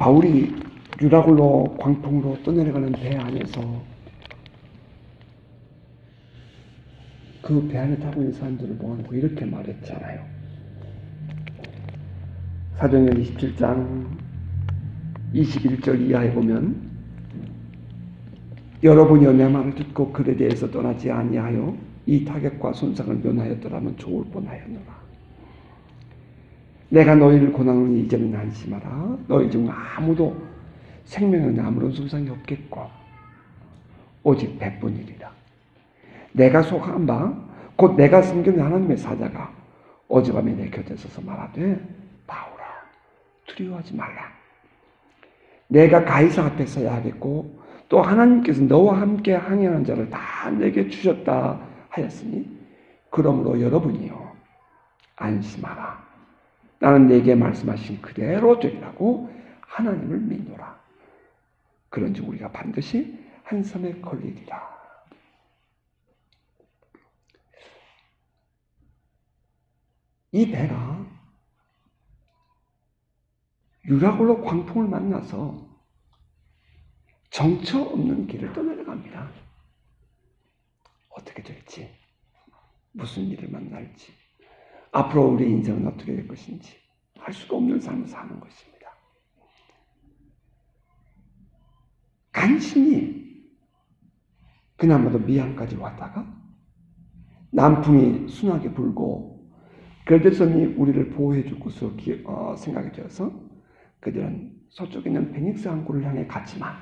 바울이 유라굴로 광풍으로 떠내려가는 배 안에서 그 배 안에 타고 있는 사람들을 모아놓고 이렇게 말했잖아요. 사도행전 27장 21절 이하에 보면, 여러분이 내 말을 듣고 그에 대해서 떠나지 아니하여 이 타격과 손상을 면하였더라면 좋을 뻔하였노라. 내가 너희를 고난하니 이제는 안심하라. 너희 중 아무도 생명에 아무런 손상이 없겠고 오직 배뿐이리라. 내가 속한 바 곧 내가 섬기는 하나님의 사자가 어젯밤에 내 곁에 서서 말하되, 바울아 두려워하지 말라. 내가 가이사 앞에 서야 하겠고 또 하나님께서 너와 함께 항해하는 자를 다 내게 주셨다 하였으니 그러므로 여러분이요 안심하라. 나는 내게 말씀하신 그대로 되리라고 하나님을 믿노라. 그런즉 우리가 반드시 한 섬에 걸리리라. 이 배가 유라굴로 광풍을 만나서 정처 없는 길을 떠내려갑니다. 어떻게 될지, 무슨 일을 만날지, 앞으로 우리의 인생은 어떻게 될 것인지 알 수가 없는 삶을 사는 것입니다. 간신히 그나마도 미항까지 왔다가 남풍이 순하게 불고 결대섬이 우리를 보호해 줄 것으로 생각이 되어서 그들은 서쪽에 있는 베닉스 항구를 향해 갔지만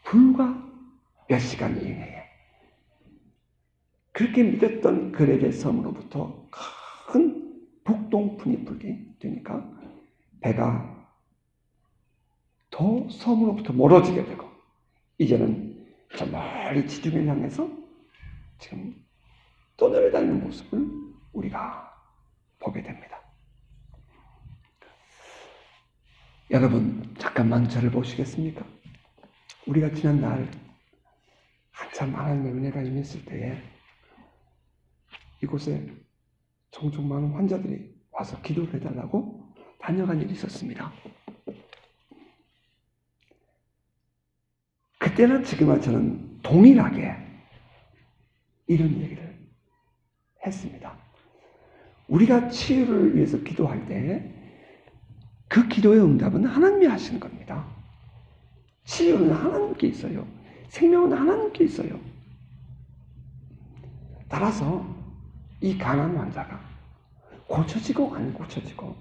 불과 몇 시간 이내에 그렇게 믿었던 그레데 섬으로부터 큰 북동풍이 불게 되니까 배가 더 섬으로부터 멀어지게 되고 이제는 저 멀리 지중해를 향해서 지금 떠내려다니는 모습을 우리가 보게 됩니다. 여러분 잠깐만 저를 보시겠습니까? 우리가 지난날 한참 하나님의 은혜가 임했을 때에 이곳에 종종 많은 환자들이 와서 기도를 해달라고 다녀간 일이 있었습니다. 그때는 지금과 저는 동일하게 이런 얘기를 했습니다. 우리가 치유를 위해서 기도할 때 그 기도의 응답은 하나님이 하시는 겁니다. 치유는 하나님께 있어요. 생명은 하나님께 있어요. 따라서 이 가난한 환자가 고쳐지고 안 고쳐지고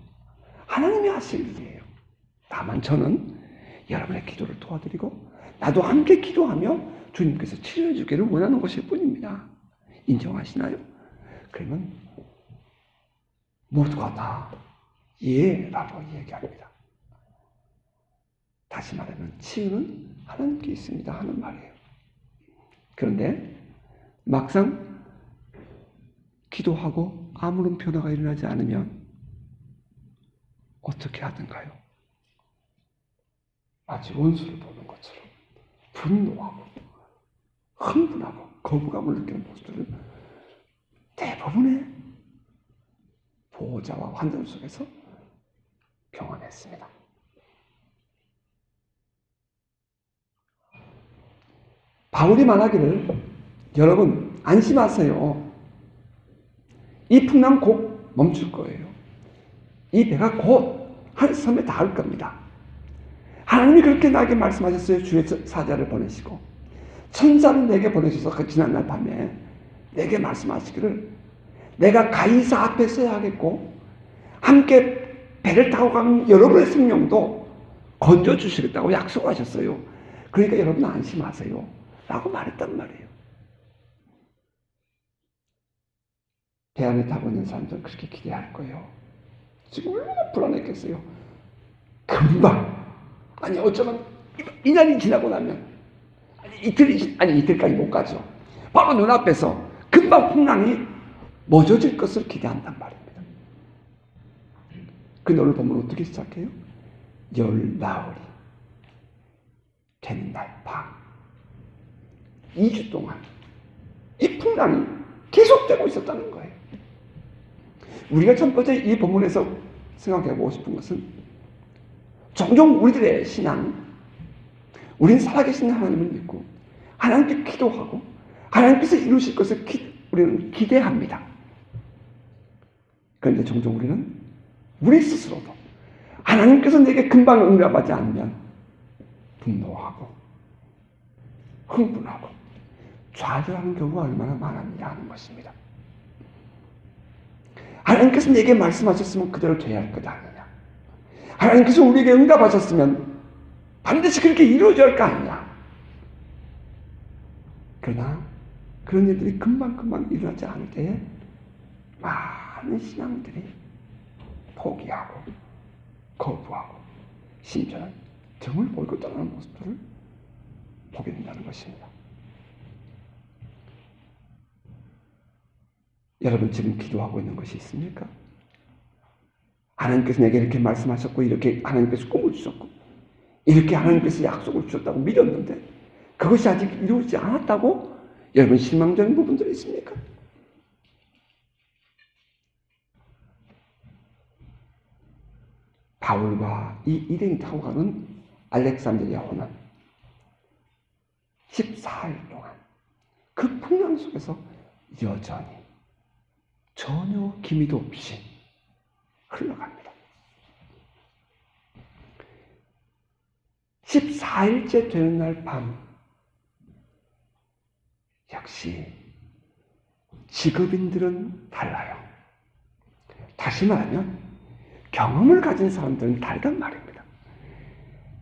하나님이 하실 일이에요. 다만 저는 여러분의 기도를 도와드리고 나도 함께 기도하며 주님께서 치료해 주기를 원하는 것일 뿐입니다. 인정하시나요? 그러면 모두가 다 예라고 얘기합니다. 다시 말하면 치유는 하나님께 있습니다 하는 말이에요. 그런데 막상 기도하고 아무런 변화가 일어나지 않으면 어떻게 하던가요? 마치 원수를 보는 것처럼 분노하고 흥분하고 거부감을 느끼는 모습들을 대부분의 보호자와 환자 속에서 경험했습니다. 바울이 말하기를 여러분 안심하세요. 이 풍랑 곧 멈출 거예요. 이 배가 곧 한 섬에 닿을 겁니다. 하나님이 그렇게 나에게 말씀하셨어요. 주의 사자를 보내시고 천사를 내게 보내셔서 그 지난날 밤에 내게 말씀하시기를 내가 가이사 앞에 서야 하겠고 함께 배를 타고 가면 여러분의 생명도 건져주시겠다고 약속하셨어요. 그러니까 여러분 안심하세요 라고 말했단 말이에요. 배 안에 타고 있는 사람들은 그렇게 기대할 거예요. 지금 얼마나 불안했겠어요. 금방 아니 어쩌면 이날이 지나고 나면 이틀까지 못 가죠. 바로 눈앞에서 금방 풍랑이 멎어질 것을 기대한단 말입니다. 근데 오늘 보면 어떻게 시작해요? 열나흘이 되는 날 밤 2주 동안 이 풍랑이 계속되고 있었다는 거예요. 우리가 첫 번째 이 본문에서 생각해보고 싶은 것은 종종 우리들의 신앙, 우리는 살아계신 하나님을 믿고 하나님께 기도하고 하나님께서 이루실 것을 우리는 기대합니다. 그런데 종종 우리는 우리 스스로도 하나님께서 내게 금방 응답하지 않으면 분노하고 흥분하고 좌절하는 경우가 얼마나 많았느냐 하는 것입니다. 하나님께서 내게 말씀하셨으면 그대로 돼야 할 것 아니냐. 하나님께서 우리에게 응답하셨으면 반드시 그렇게 이루어져야 할 거 아니냐. 그러나 그런 일들이 금방금방 일어나지 않을 때에 많은 신앙들이 포기하고 거부하고 심지어는 등을 보이고 떠나는 모습들을 보게 된다는 것입니다. 여러분 지금 기도하고 있는 것이 있습니까? 하나님께서 내게 이렇게 말씀하셨고 이렇게 하나님께서 꿈을 주셨고 이렇게 하나님께서 약속을 주셨다고 믿었는데 그것이 아직 이루어지지 않았다고 여러분 실망적인 부분들이 있습니까? 바울과 이 일행이 타고 가는 알렉산드리아 호는 14일 동안 그 풍랑 속에서 여전히 전혀 기미도 없이 흘러갑니다. 14일째 되는 날 밤, 역시 직업인들은 달라요. 다시 말하면 경험을 가진 사람들은 다르단 말입니다.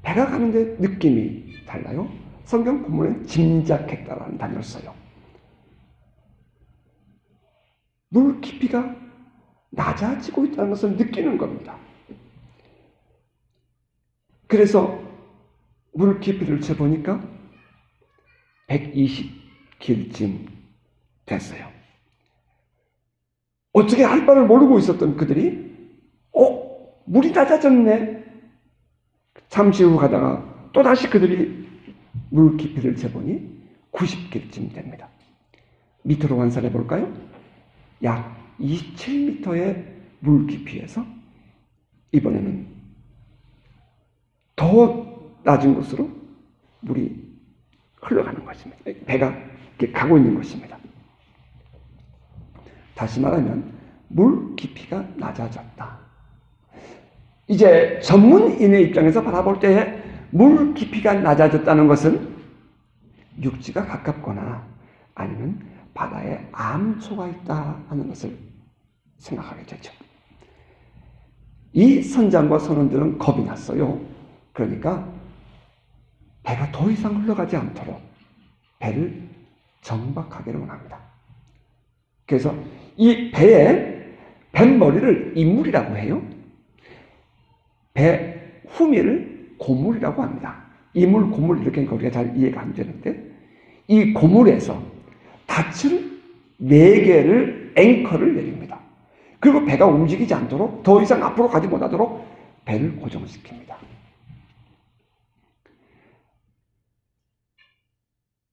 배가 가는데 느낌이 달라요. 성경 본문엔 짐작했다라는 단어를 써요. 물 깊이가 낮아지고 있다는 것을 느끼는 겁니다. 그래서 물 깊이를 재보니까 120길쯤 됐어요. 어떻게 할 바를 모르고 있었던 그들이 물이 낮아졌네. 잠시 후 가다가 또다시 그들이 물 깊이를 재보니 90길쯤 됩니다. 미터로 환산해 볼까요? 약 27m의 물 깊이에서 이번에는 더 낮은 곳으로 물이 흘러가는 것입니다. 배가 이렇게 가고 있는 것입니다. 다시 말하면 물 깊이가 낮아졌다. 이제 전문인의 입장에서 바라볼 때에 물 깊이가 낮아졌다는 것은 육지가 가깝거나 아니면 바다에 암초가 있다 하는 것을 생각하게 되죠. 이 선장과 선원들은 겁이 났어요. 그러니까 배가 더 이상 흘러가지 않도록 배를 정박하기를 원합니다. 그래서 이 배의 뱃머리를 인물이라고 해요. 배 후미를 고물이라고 합니다. 이물, 고물 이렇게 우리가 잘 이해가 안 되는데 이 고물에서 닻을 4개를 앵커를 내립니다. 그리고 배가 움직이지 않도록 더 이상 앞으로 가지 못하도록 배를 고정시킵니다.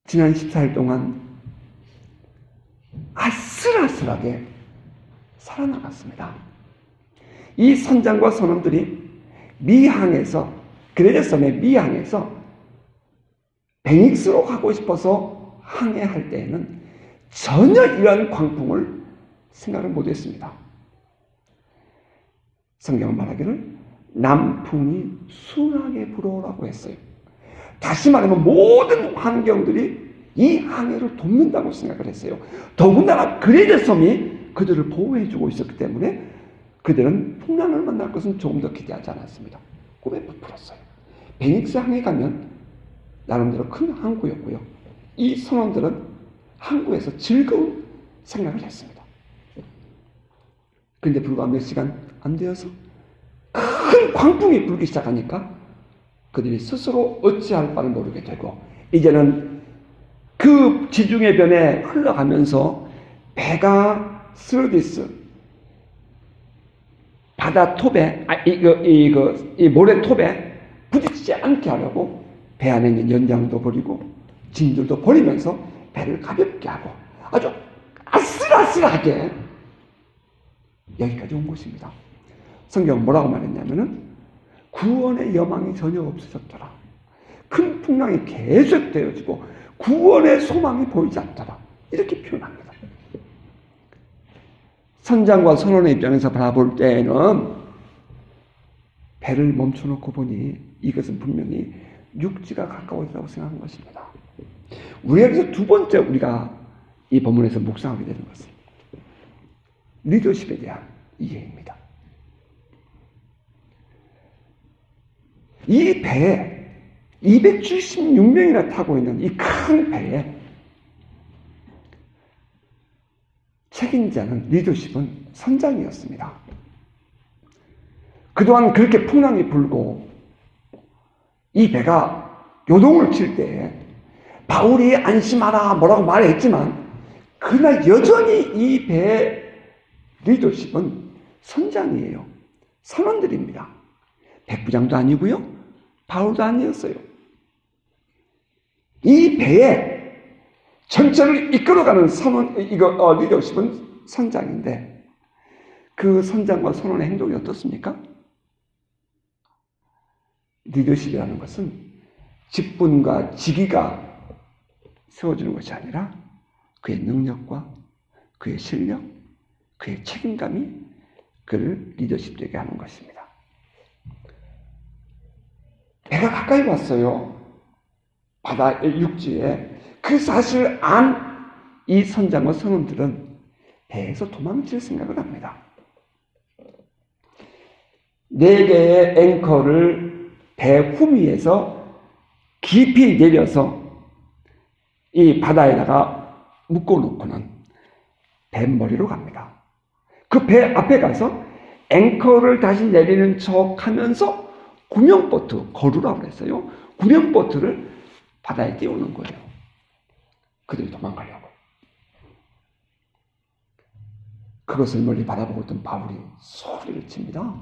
지난 14일 동안 아슬아슬하게 살아나갔습니다. 이 선장과 선원들이 미항에서 그레데섬의 미항에서 베닉스로 가고 싶어서 항해할 때에는 전혀 이러한 광풍을 생각을 못했습니다. 성경은 말하기를 남풍이 순하게 불어오라고 했어요. 다시 말하면 모든 환경들이 이 항해를 돕는다고 생각을 했어요. 더군다나 그레데섬이 그들을 보호해주고 있었기 때문에 그들은 풍랑을 만날 것은 조금 더 기대하지 않았습니다. 꿈에 부풀었어요. 베닉스 항에 가면 나름대로 큰 항구였고요. 이 선원들은 항구에서 즐거운 생각을 했습니다. 그런데 불과 몇 시간 안 되어서 큰 광풍이 불기 시작하니까 그들이 스스로 어찌할 바를 모르게 되고 이제는 그 지중해 변에 흘러가면서 배가 스르디스 바다 톱에 이 모래톱에 부딪히지 않게 하려고 배 안에 있는 연장도 버리고 짐들도 버리면서 배를 가볍게 하고 아주 아슬아슬하게 여기까지 온 것입니다. 성경은 뭐라고 말했냐면은 구원의 여망이 전혀 없어졌더라. 큰 풍랑이 계속되어지고 구원의 소망이 보이지 않더라. 이렇게 표현합니다. 선장과 선원의 입장에서 바라볼 때에는 배를 멈춰놓고 보니 이것은 분명히 육지가 가까워졌다고 생각하는 것입니다. 우리가 두 번째 우리가 이 본문에서 묵상하게 되는 것은 리더십에 대한 이해입니다. 이 배에 276명이나 타고 있는 이 큰 배에 책임자는 리더십은 선장이었습니다. 그동안 그렇게 풍랑이 불고 이 배가 요동을 칠 때에 바울이 안심하라 뭐라고 말했지만 그러나 여전히 이 배의 리더십은 선장이에요. 선원들입니다. 백부장도 아니고요. 바울도 아니었어요. 이 배에 전체를 이끌어가는 리더십은 선장인데 그 선장과 선원의 행동이 어떻습니까? 리더십이라는 것은 직분과 직위가 세워지는 것이 아니라 그의 능력과 그의 실력, 그의 책임감이 그를 리더십 되게 하는 것입니다. 배가 가까이 왔어요. 바다 육지에. 그 사실을 안 이 선장과 선원들은 배에서 도망칠 생각을 합니다. 4개의 앵커를 배 후미에서 깊이 내려서 이 바다에다가 묶어놓고는 뱃머리로 갑니다. 그 배 앞에 가서 앵커를 다시 내리는 척 하면서 구명보트, 거루라고 그랬어요. 구명보트를 바다에 띄우는 거예요. 그들이 도망가려고. 그것을 멀리 바라보고 있던 바울이 소리를 칩니다.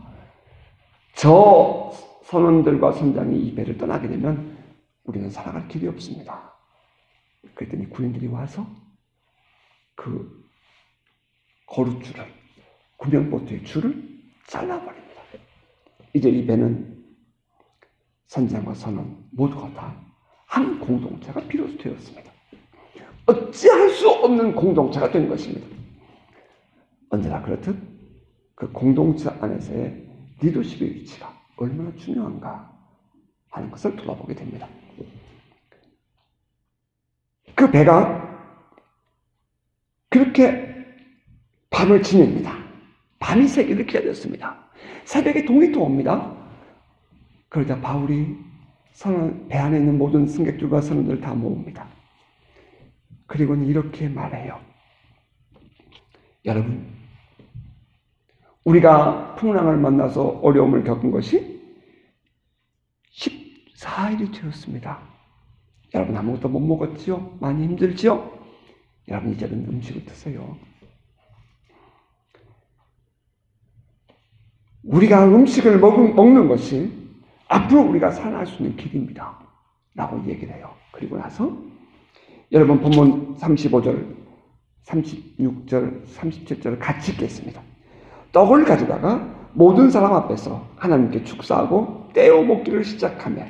저 선원들과 선장이 이 배를 떠나게 되면 우리는 살아갈 길이 없습니다. 그랬더니 구인들이 와서 그 거루줄을, 구명보트의 줄을 잘라버립니다. 이제 이 배는 선장과 선원 모두가 다 한 공동체가 비로소 되었습니다. 어찌할 수 없는 공동체가 된 것입니다. 언제나 그렇듯 그 공동체 안에서의 리더십의 위치가 얼마나 중요한가 하는 것을 돌아보게 됩니다. 그 배가 그렇게 밤을 지냅니다. 밤이 새기를 기다렸습니다. 새벽에 동이 또 옵니다. 그러자 바울이 배 안에 있는 모든 승객들과 선원들을 다 모읍니다. 그리고는 이렇게 말해요. 여러분, 우리가 풍랑을 만나서 어려움을 겪은 것이 14일이 되었습니다. 여러분 아무것도 못 먹었지요? 많이 힘들지요? 여러분 이제는 음식을 드세요. 우리가 음식을 먹는 것이 앞으로 우리가 살아날 수 있는 길입니다. 라고 얘기를 해요. 그리고 나서 여러분 본문 35절, 36절, 37절을 같이 읽겠습니다. 떡을 가져다가 모든 사람 앞에서 하나님께 축사하고 떼어 먹기를 시작하며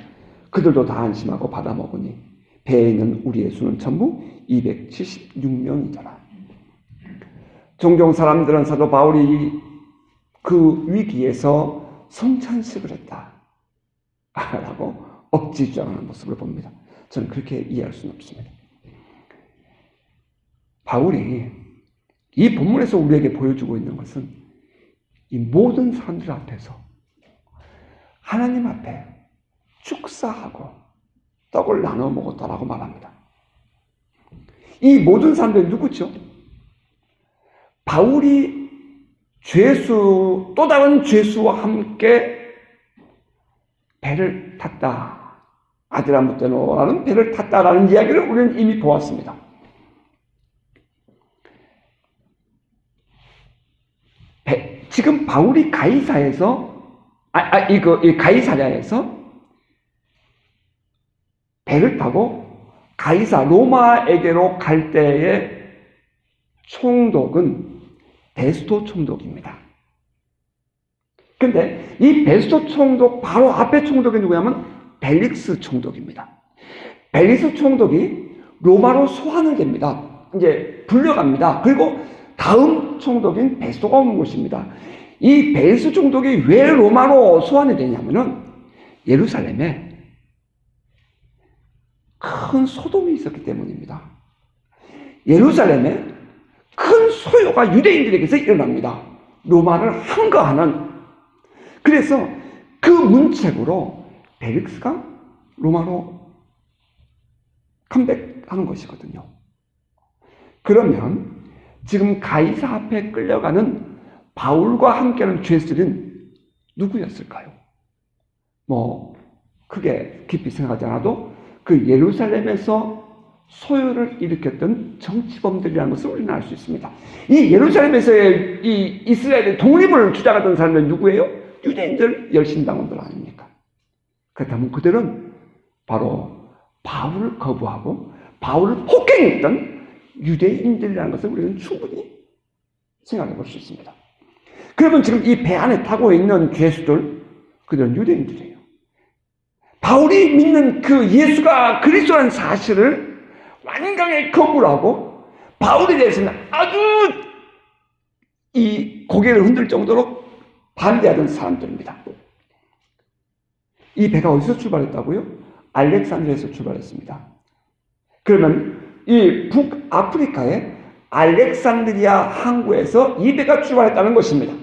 그들도 다 안심하고 받아 먹으니 배에 있는 우리의 수는 전부 276명이더라. 종종 사람들은 사도 바울이 그 위기에서 성찬식을 했다 라고 억지 주장하는 모습을 봅니다. 저는 그렇게 이해할 수는 없습니다. 바울이 이 본문에서 우리에게 보여주고 있는 것은 이 모든 사람들 앞에서 하나님 앞에 축사하고 떡을 나눠 먹었다라고 말합니다. 이 모든 사람들이 누구죠? 바울이 또 다른 죄수와 함께 배를 탔다. 아드라무테노라는 배를 탔다라는 이야기를 우리는 이미 보았습니다. 지금 바울이 가이사랴에서 배를 타고 로마에게로 갈 때의 총독은 베스토 총독입니다. 근데 이 베스토 총독 바로 앞에 총독이 누구냐면 벨릭스 총독입니다. 벨릭스 총독이 로마로 소환을 됩니다. 이제 불려갑니다. 그리고 다음 총독인 베스토가 오는 것입니다. 이 벨릭스 총독이 왜 로마로 소환이 되냐면은 예루살렘에 큰 소동이 있었기 때문입니다. 예루살렘에 큰 소요가 유대인들에게서 일어납니다. 로마를 항거하는. 그래서 그 문책으로 벨릭스가 로마로 컴백하는 것이거든요. 그러면 지금 가이사 앞에 끌려가는 바울과 함께하는 죄수들은 누구였을까요? 크게 깊이 생각하지 않아도 그 예루살렘에서 소요를 일으켰던 정치범들이라는 것을 우리는 알 수 있습니다. 이 예루살렘에서의 이 이스라엘의 독립을 주장하던 사람들은 누구예요? 유대인들, 열심당원들 아닙니까? 그렇다면 그들은 바로 바울을 거부하고 바울을 폭행했던 유대인들이라는 것을 우리는 충분히 생각해 볼 수 있습니다. 그러면 지금 이 배 안에 타고 있는 죄수들, 그들은 유대인들이에요. 바울이 믿는 그 예수가 그리스도라는 사실을 완강히 거부를 하고 바울에 대해서는 아주 이 고개를 흔들 정도로 반대하던 사람들입니다. 이 배가 어디서 출발했다고요? 알렉산드리아에서 출발했습니다. 그러면 이 북아프리카의 알렉산드리아 항구에서 이 배가 출발했다는 것입니다.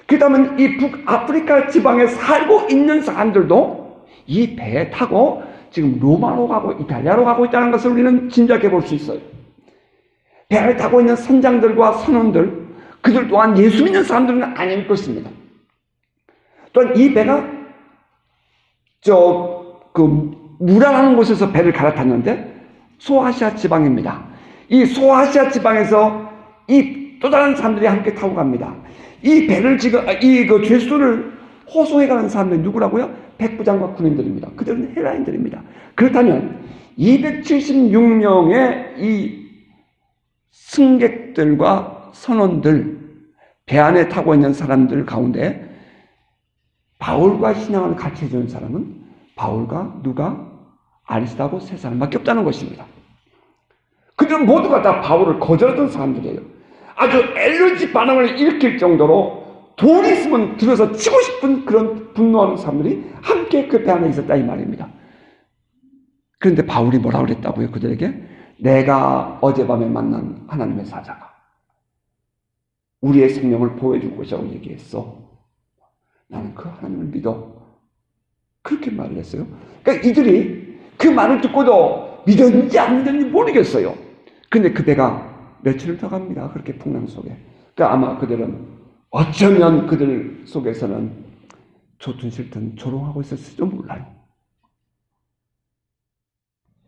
그렇다면 이 북아프리카 지방에 살고 있는 사람들도 이 배에 타고 지금 로마로 가고 이탈리아로 가고 있다는 것을 우리는 짐작해 볼 수 있어요. 배를 타고 있는 선장들과 선원들, 그들 또한 예수 믿는 사람들은 아닐 것입니다. 또한 이 배가 무라라는 곳에서 배를 갈아탔는데 소아시아 지방입니다. 이 소아시아 지방에서 이 또 다른 사람들이 함께 타고 갑니다. 이 배를 지금 그 죄수를 호송해 가는 사람들이 누구라고요? 백부장과 군인들입니다. 그들은 헬라인들입니다. 그렇다면 276명의 이 승객들과 선원들, 배 안에 타고 있는 사람들 가운데 바울과 신앙을 같이 해주는 사람은 바울과 누가, 아리스다고 세 사람밖에 없다는 것입니다. 그들은 모두가 다 바울을 거절하던 사람들이에요. 아주 엘러지 반응을 일으킬 정도로 돈 있으면 들어서 치고 싶은 그런 분노하는 사람들이 함께 그 배 안에 있었다 이 말입니다. 그런데 바울이 뭐라고 그랬다고요? 그들에게 내가 어젯밤에 만난 하나님의 사자가 우리의 생명을 보호해줄 것이라고 얘기했어. 나는 그 하나님을 믿어. 그렇게 말을 했어요. 그러니까 이들이 그 말을 듣고도 믿었는지 안 믿었는지 모르겠어요. 근데 그 배가 며칠을 더 갑니다. 그렇게 풍랑 속에. 그러니까 아마 그들은 어쩌면 그들 속에서는 좋든 싫든 조롱하고 있었을지도 몰라요.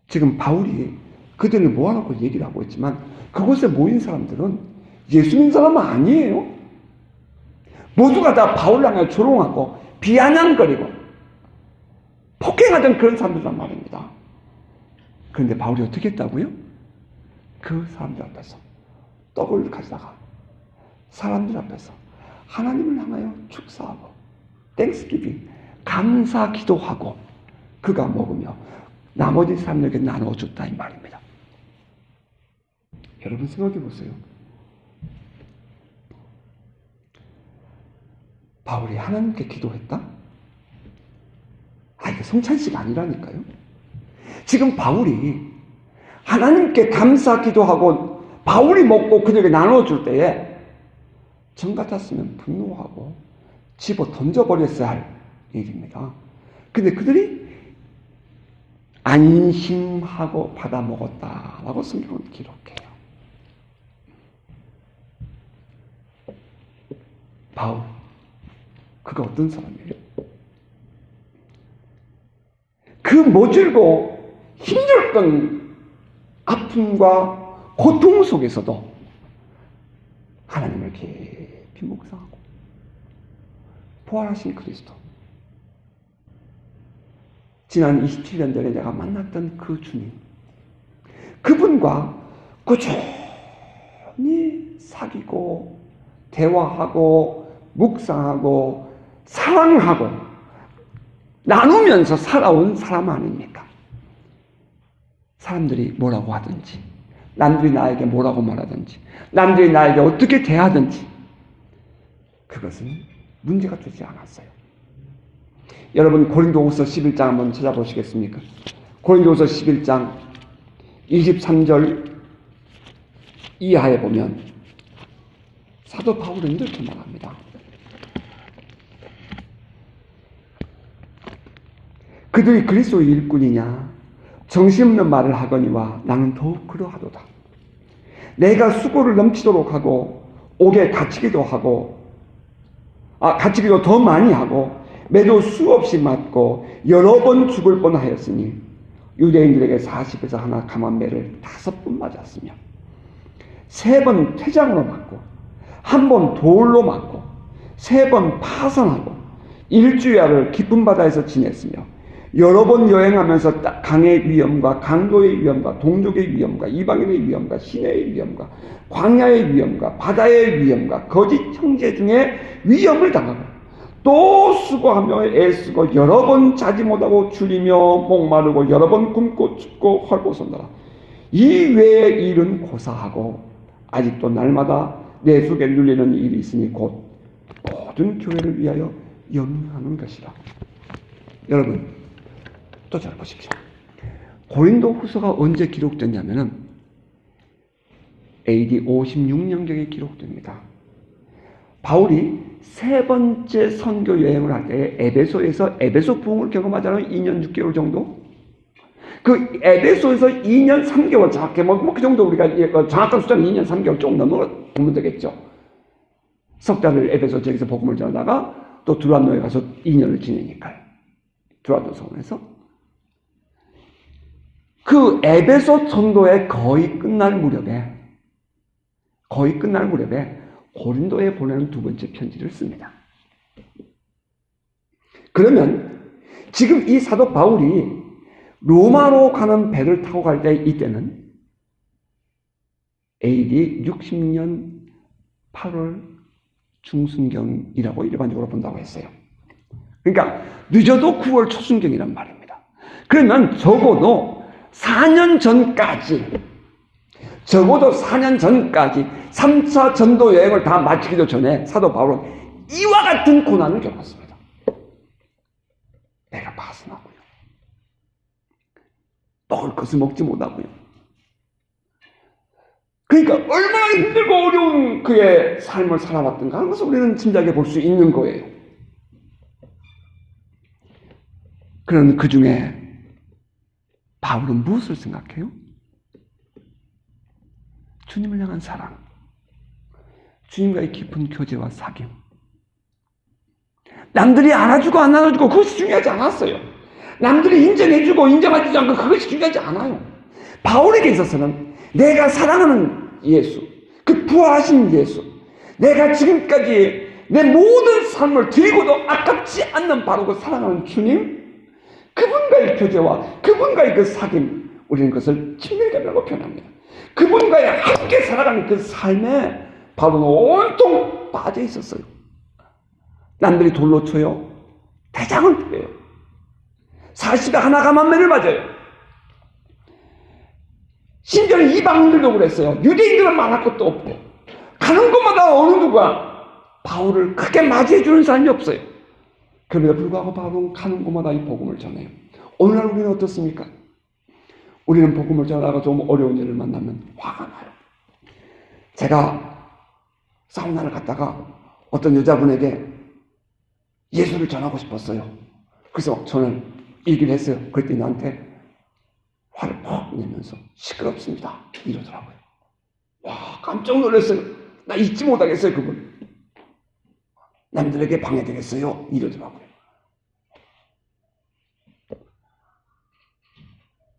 지금 바울이 그들을 모아놓고 얘기를 하고 있지만 그곳에 모인 사람들은 예수 믿는 사람은 아니에요. 모두가 다 바울을 향해 조롱하고 비아냥거리고 폭행하던 그런 사람들이란 말입니다. 그런데 바울이 어떻게 했다고요? 그 사람들 앞에서 떡을 가져다가 사람들 앞에서 하나님을 향하여 축사하고 땡스기빙, 감사 기도하고 그가 먹으며 나머지 사람들에게 나눠줬다 이 말입니다. 여러분 생각해 보세요. 바울이 하나님께 기도했다? 이게 성찬식 아니라니까요. 지금 바울이 하나님께 감사 기도하고 바울이 먹고 그들에게 나눠줄 때에 전 같았으면 분노하고 집어 던져버렸어야 할 일입니다. 근데 그들이 안심하고 받아 먹었다라고 성경은 기록해요. 바울, 그가 어떤 사람이에요? 그 모질고 힘들었던 아픔과 고통 속에서도 하나님을 깊이 묵상하고 부활하신 그리스도, 지난 27년 전에 내가 만났던 그 주님, 그분과 꾸준히 사귀고 대화하고 묵상하고 사랑하고 나누면서 살아온 사람 아닙니까? 사람들이 뭐라고 하든지, 남들이 나에게 뭐라고 말하든지, 남들이 나에게 어떻게 대하든지, 그것은 문제가 되지 않았어요. 여러분, 고린도후서 11장 한번 찾아보시겠습니까? 고린도후서 11장 23절 이하에 보면 사도 바울은 이렇게 말합니다. 그들이 그리스도의 일꾼이냐? 정신없는 말을 하거니와 나는 더욱 그러하도다. 내가 수고를 넘치도록 하고 옥에 갇히기도 더 많이 하고 매도 수없이 맞고 여러 번 죽을 뻔하였으니 유대인들에게 40에서 하나 감한 매를 5번 맞았으며 3번 퇴장으로 맞고 1번 돌로 맞고 3번 파선하고 일주야를 깊은 바다에서 지냈으며 여러 번 여행하면서 강의 위험과 강도의 위험과 동족의 위험과 이방인의 위험과 시내의 위험과 광야의 위험과 바다의 위험과 거짓 형제 중에 위험을 당하고 또 수고하며 애쓰고 여러 번 자지 못하고 줄이며 목마르고 여러 번 굶고 춥고 헐벗었노라. 이 외의 일은 고사하고 아직도 날마다 내 속에 눌리는 일이 있으니 곧 모든 교회를 위하여 염려하는 것이라. 여러분, 또 잘 보십시오. 고린도 후서가 언제 기록됐냐면은 AD 56년경에 기록됩니다. 바울이 3번째 선교 여행을 할 때 에베소에서 에베소 부흥을 경험하잖아요. 2년 6개월 정도. 그 에베소에서 2년 3개월 정확히 그 정도 우리가 정확한 숫자는 2년 3개월 좀 넘으면 되겠죠. 석 달을 에베소 지역에서 복음을 전하다가 또 두란노에 가서 2년을 지내니까요. 두란노 성에서. 그 에베소 전도의 거의 끝날 무렵에 고린도에 보내는 2번째 편지를 씁니다. 그러면 지금 이 사도 바울이 로마로 가는 배를 타고 갈 때 이때는 AD 60년 8월 중순경이라고 일반적으로 본다고 했어요. 그러니까 늦어도 9월 초순경이란 말입니다. 그러면 적어도 4년 전까지 3차 전도 여행을 다 마치기도 전에 사도 바울은 이와 같은 고난을 겪었습니다. 배가 파선하고요. 먹을 것을 먹지 못하고요. 그러니까 얼마나 힘들고 어려운 그의 삶을 살아왔던가 하는 것을 우리는 짐작해 볼 수 있는 거예요. 그런 그 중에 바울은 무엇을 생각해요? 주님을 향한 사랑, 주님과의 깊은 교제와 사귐. 남들이 알아주고 안 알아주고 그것이 중요하지 않았어요. 남들이 인정해주고 인정하지 않고 그것이 중요하지 않아요. 바울에게 있어서는 내가 사랑하는 예수, 그 부활하신 예수, 내가 지금까지 내 모든 삶을 드리고도 아깝지 않는 바로 그 사랑하는 주님, 그분과의 교제와 그분과의 그 사귐, 우리는 그것을 친밀감이라고 표현합니다. 그분과의 함께 살아가는 그 삶에 바울은 온통 빠져 있었어요. 남들이 돌로 쳐요. 대장을 때려요. 40에 하나 감한 매를 맞아요. 심지어는 이방인들도 그랬어요. 유대인들은 말할 것도 없고 가는 곳마다 어느 누가 바울을 크게 맞이해주는 사람이 없어요. 그럼에도 불구하고 바울은 가는 곳마다 이 복음을 전해요. 오늘날 우리는 어떻습니까? 우리는 복음을 전하다가 좀 어려운 일을 만나면 화가 나요. 제가 사우나를 갔다가 어떤 여자분에게 예수를 전하고 싶었어요. 그래서 저는 얘기를 했어요. 그랬더니 나한테 화를 퍽 내면서 시끄럽습니다 이러더라고요. 와, 깜짝 놀랐어요. 나 잊지 못하겠어요. 그분 남들에게 방해되겠어요 이러더라고요.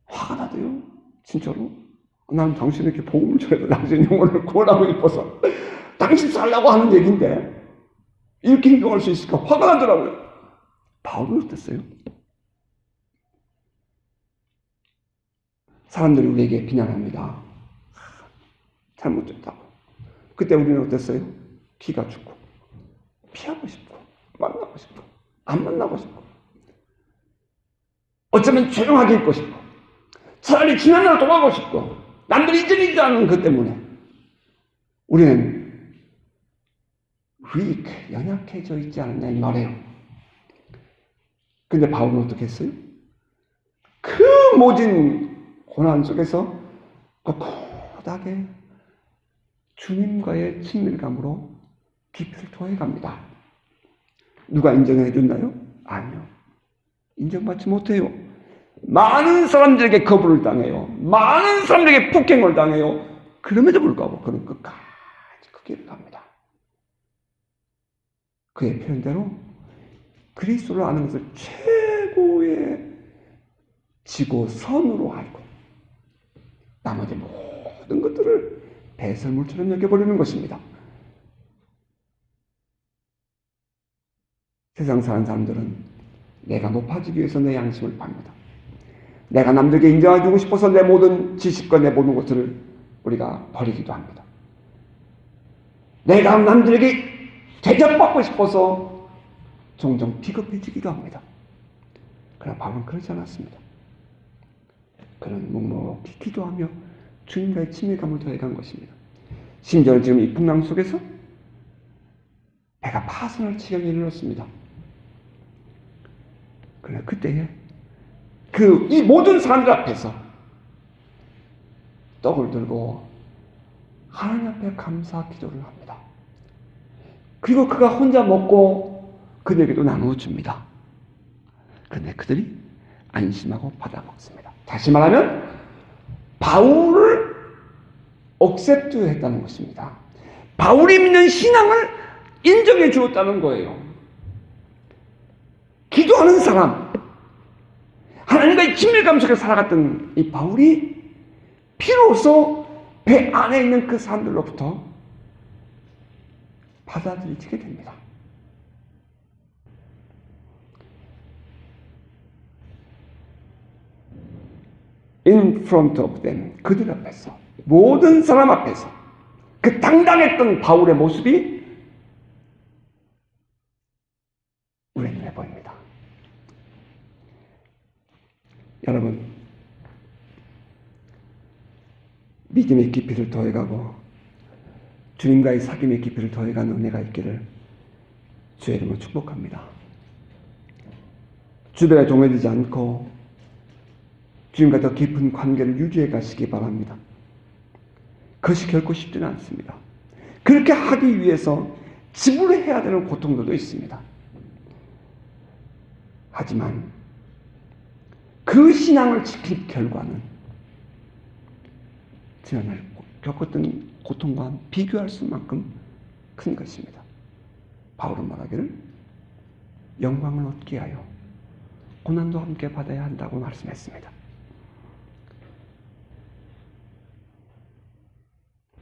화가 나대요. 진짜로. 나는 당신에게 복음을 전해서 당신 영혼을 구원하고 싶어서 당신 살라고 하는 얘기인데 이렇게 행동할 수 있을까? 화가 나더라고요. 바울은 어땠어요? 사람들이 우리에게 비난합니다. 잘못됐다고. 그때 우리는 어땠어요? 기가 죽고 피하고 싶고 만나고 싶고 안 만나고 싶고 어쩌면 조용하게 있고 싶고 차라리 지난 날로 돌아가고 싶고 남들이 잊어지지 않는 것 때문에 우리는 weak, 연약해져 있지 않느냐 이 말이에요. 근데 바울은 어떻게 했어요? 그 모진 고난 속에서 꿋꿋하게 주님과의 친밀감으로 깊이를 더해갑니다. 누가 인정해 줬나요? 아니요. 인정받지 못해요. 많은 사람들에게 거부를 당해요. 많은 사람들에게 폭행을 당해요. 그럼에도 불구하고 그는 끝까지 그 길을 갑니다. 그의 표현대로 그리스도를 아는 것을 최고의 지고선으로 알고 나머지 모든 것들을 배설물처럼 여겨버리는 것입니다. 세상 사는 사람들은 내가 높아지기 위해서 내 양심을 팝니다. 내가 남들에게 인정해주고 싶어서 내 모든 지식과 내 모든 것들을 우리가 버리기도 합니다. 내가 남들에게 대접받고 싶어서 종종 비겁해지기도 합니다. 그러나 바울은 그러지 않았습니다. 그는 묵묵히 기도하며 주님과의 친밀감을 더해간 것입니다. 심지어는 지금 이 풍랑 속에서 배가 파선할 지경에 이르렀습니다. 그러나 그때에 이 모든 사람들 앞에서 떡을 들고 하나님 앞에 감사 기도를 합니다. 그리고 그가 혼자 먹고 그들에게도 나누어 줍니다. 그런데 그들이 안심하고 받아 먹습니다. 다시 말하면 바울을 억셉트 했다는 것입니다. 바울이 믿는 신앙을 인정해 주었다는 거예요. 기도하는 사람, 하나님과의 친밀감 속에 살아갔던 이 바울이 비로소 배 안에 있는 그 사람들로부터 받아들여지게 됩니다. In front of them, 그들 앞에서, 모든 사람 앞에서 그 당당했던 바울의 모습이 우리 눈에 보입니다. 여러분, 믿음의 깊이를 더해가고 주님과의 사귐의 깊이를 더해가는 은혜가 있기를 주의 이름으로 축복합니다. 주변에 동요되지 않고 주님과 더 깊은 관계를 유지해 가시기 바랍니다. 그것이 결코 쉽지는 않습니다. 그렇게 하기 위해서 지불해야 되는 고통들도 있습니다. 하지만 그 신앙을 지킨 결과는 지난날 겪었던 고통과 비교할 수만큼 큰 것입니다. 바울은 말하기를 영광을 얻기 위하여 고난도 함께 받아야 한다고 말씀했습니다.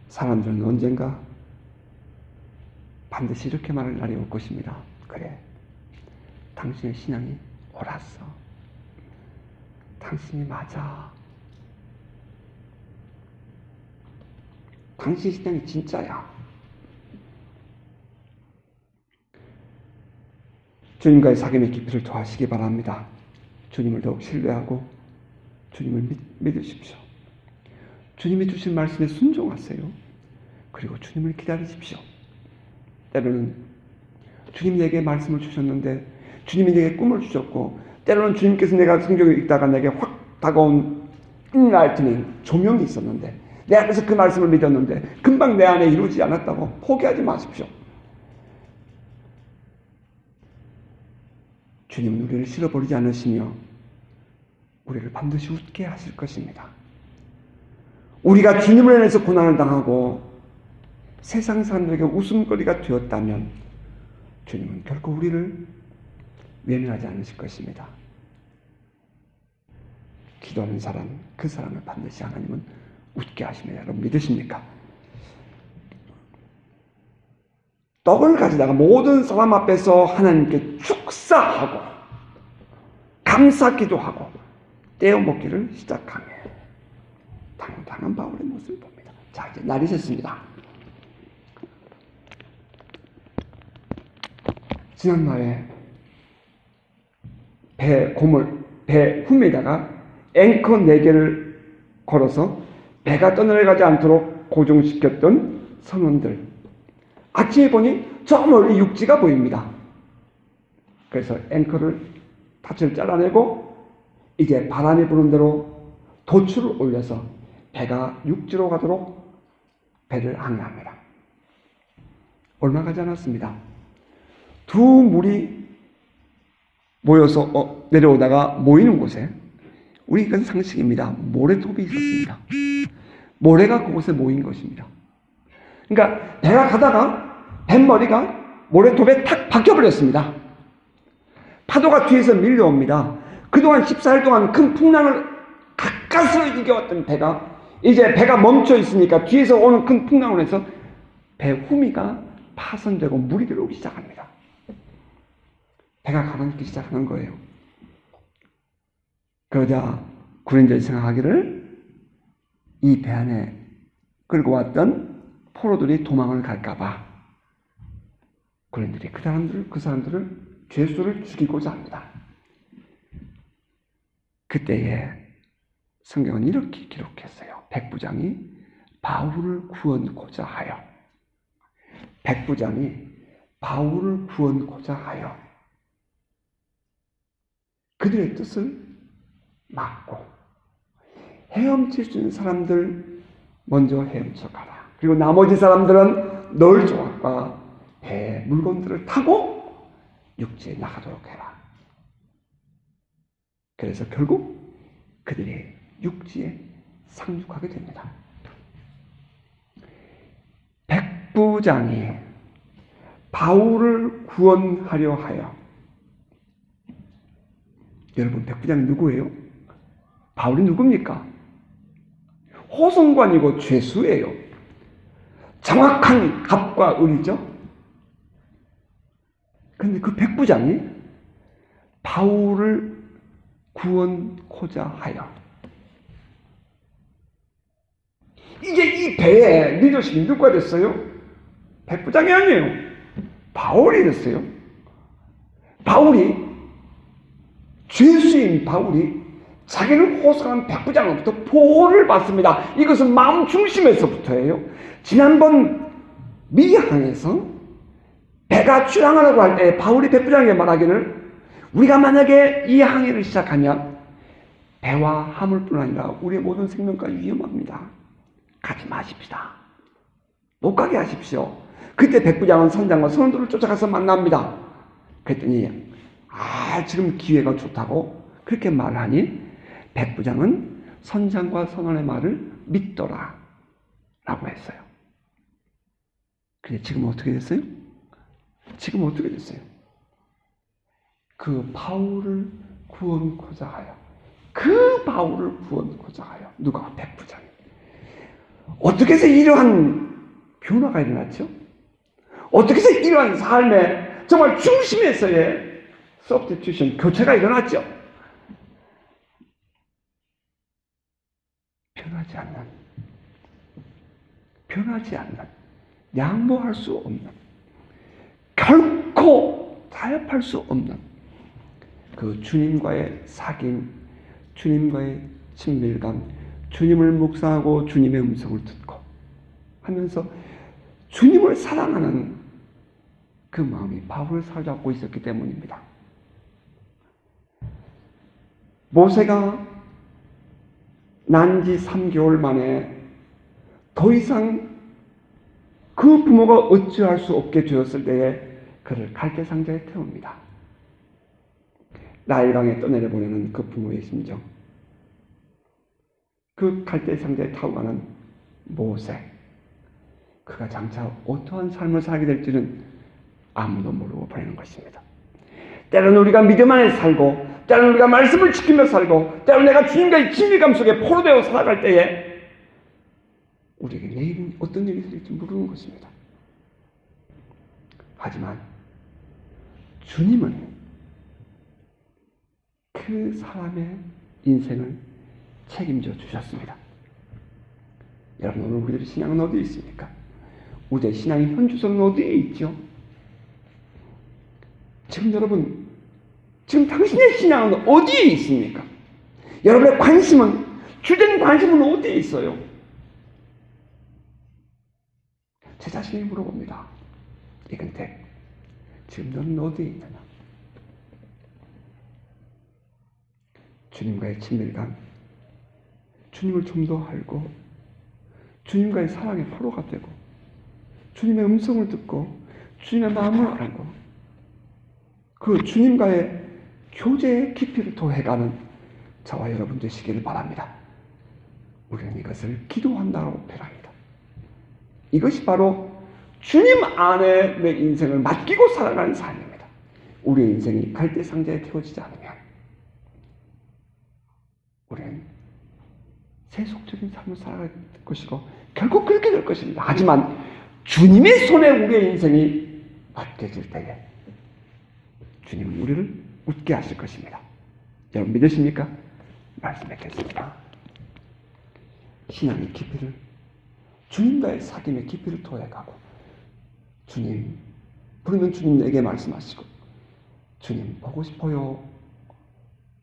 사람들은 언젠가 반드시 이렇게 말할 날이 올 것입니다. 그래, 당신의 신앙이 옳았어. 당신이 맞아. 당신 신앙이 진짜야. 주님과의 사귐의 깊이를 더하시기 바랍니다. 주님을 더욱 신뢰하고 주님을 믿으십시오. 주님이 주신 말씀에 순종하세요. 그리고 주님을 기다리십시오. 때로는 주님이 내게 말씀을 주셨는데 주님이 내게 꿈을 주셨고 때로는 주님께서 내가 성경을 읽다가 내게 확 다가온 인라이트닝, 조명이 있었는데 내 앞에서 그 말씀을 믿었는데 금방 내 안에 이루어지지 않았다고 포기하지 마십시오. 주님은 우리를 실어버리지 않으시며 우리를 반드시 웃게 하실 것입니다. 우리가 주님을 인해서 고난을 당하고 세상 사람들에게 웃음거리가 되었다면 주님은 결코 우리를 외면하지 않으실 것입니다. 기도하는 사람, 그 사람을 반드시 하나님은 웃게 하십니다. 여러분 믿으십니까? 떡을 가지다가 모든 사람 앞에서 하나님께 축사하고 감사 기도하고 떼어 먹기를 시작하며 당당한 바울의 모습을 봅니다. 자, 이제 날이 샜습니다. 지난날에 배 훔에다가 앵커 4개를 걸어서 배가 떠내려가지 않도록 고정시켰던 선원들. 아침에 보니 저 멀리 육지가 보입니다. 그래서 앵커를 닻을 잘라내고 이제 바람이 부는 대로 도출을 올려서 배가 육지로 가도록 배를 항해합니다. 얼마 가지 않았습니다. 두 물이 모여서 내려오다가 모이는 곳에, 우리 이건 상식입니다. 모래톱이 있었습니다. 모래가 그곳에 모인 것입니다. 그러니까 배가 가다가 뱃머리가 모래톱에 탁 박혀버렸습니다. 파도가 뒤에서 밀려옵니다. 그동안 14일 동안 큰 풍랑을 가까스로 이겨왔던 배가 이제 배가 멈춰 있으니까 뒤에서 오는 큰 풍랑으로 해서 배 후미가 파손되고 물이 들어오기 시작합니다. 배가 가라앉기 시작하는 거예요. 그러자 군인들이 생각하기를 이 배 안에 끌고 왔던 포로들이 도망을 갈까봐 군인들이 그 사람들을 죄수를 죽이고자 합니다. 그때에 성경은 이렇게 기록했어요. 백부장이 바울을 구원코자 하여, 백부장이 바울을 구원코자 하여 그들의 뜻을 막고 헤엄칠 수 있는 사람들 먼저 헤엄쳐 가라. 그리고 나머지 사람들은 널 조각과 배의 물건들을 타고 육지에 나가도록 해라. 그래서 결국 그들이 육지에 상륙하게 됩니다. 백부장이 바울을 구원하려 하여, 여러분 백부장이 누구예요? 바울이 누굽니까? 호송관이고 죄수예요. 정확한 갑과 을이죠. 그런데 그 백부장이 바울을 구원코자 하여, 이제 이 배의 리더십이 누가 됐어요? 백부장이 아니에요. 바울이 됐어요. 바울이, 죄수인 바울이 자기를 호송한 백부장으로부터 보호를 받습니다. 이것은 마음 중심에서부터예요. 지난번 미항에서 배가 출항하라고 할 때 바울이 백부장에게 말하기를, 우리가 만약에 이 항해를 시작하면 배와 화물뿐 아니라 우리의 모든 생명까지 위험합니다. 가지 마십시다. 못 가게 하십시오. 그때 백부장은 선장과 선원들을 쫓아가서 만납니다. 그랬더니 지금 기회가 좋다고 그렇게 말하니 백부장은 선장과 선원의 말을 믿더라 라고 했어요. 근데 지금 어떻게 됐어요? 지금 어떻게 됐어요? 그 바울을 구원코자 하여, 그 바울을 구원코자 하여, 누가? 백부장이. 어떻게 해서 이러한 변화가 일어났죠? 어떻게 해서 이러한 삶의 정말 중심에서의 substitution, 교체가 일어났죠? 변하지 않는, 양보할 수 없는, 결코 타협할 수 없는 그 주님과의 사귐, 주님과의 친밀감, 주님을 묵상하고 주님의 음성을 듣고 하면서 주님을 사랑하는 그 마음이 바울을 사로잡고 있었기 때문입니다. 모세가 난지 3개월 만에 더 이상 그 부모가 어찌할 수 없게 되었을 때에 그를 갈대 상자에 태웁니다. 나일강에 떠내려 보내는 그 부모의 심정, 그 갈대 상자에 타고 가는 모세, 그가 장차 어떠한 삶을 살게 될지는 아무도 모르고 보내는 것입니다. 때로는 우리가 믿음 안에 살고, 때로는 우리가 말씀을 지키며 살고, 때로는 내가 주님과의 친밀감 속에 포로되어 살아갈 때에 우리에게 내일은 어떤 일이 있을지 모르는 것입니다. 하지만 주님은 그 사람의 인생을 책임져 주셨습니다. 여러분, 오늘 우리들의 신앙은 어디에 있습니까? 우리의 신앙의 현주소는 어디에 있죠? 지금 여러분, 지금 당신의 신앙은 어디에 있습니까? 여러분의 관심은, 주된 관심은 어디에 있어요? 제 자신에게 물어봅니다. 이근택, 지금 너는 어디에 있느냐? 주님과의 친밀감, 주님을 좀 더 알고 주님과의 사랑의 포로가 되고 주님의 음성을 듣고 주님의 마음을 알고 그 주님과의 교제의 깊이를 더해가는 저와 여러분 되시기를 바랍니다. 우리는 이것을 기도한다고 표현합니다. 이것이 바로 주님 안에 내 인생을 맡기고 살아가는 삶입니다. 우리의 인생이 갈대상자에 태워지지 않으면 우리는 세속적인 삶을 살아갈 것이고 결국 그렇게 될 것입니다. 하지만 주님의 손에 우리의 인생이 맡겨질 때에 주님은 우리를 웃게 하실 것입니다. 여러분 믿으십니까? 말씀드리겠습니다. 신앙의 깊이를, 주님과의 사귐의 깊이를 더해가고 주님 부르면 주님 내게 말씀하시고 주님 보고 싶어요,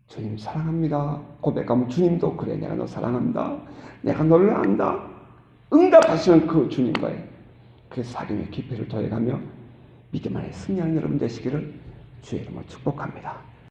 주님 사랑합니다 고백하면 주님도 그래 내가 너 사랑한다, 내가 너를 안다 응답하시는 그 주님과의 그 사귐의 깊이를 더해가며 믿음 안에 승리하는 여러분 되시기를 주의 이름으로 축복합니다.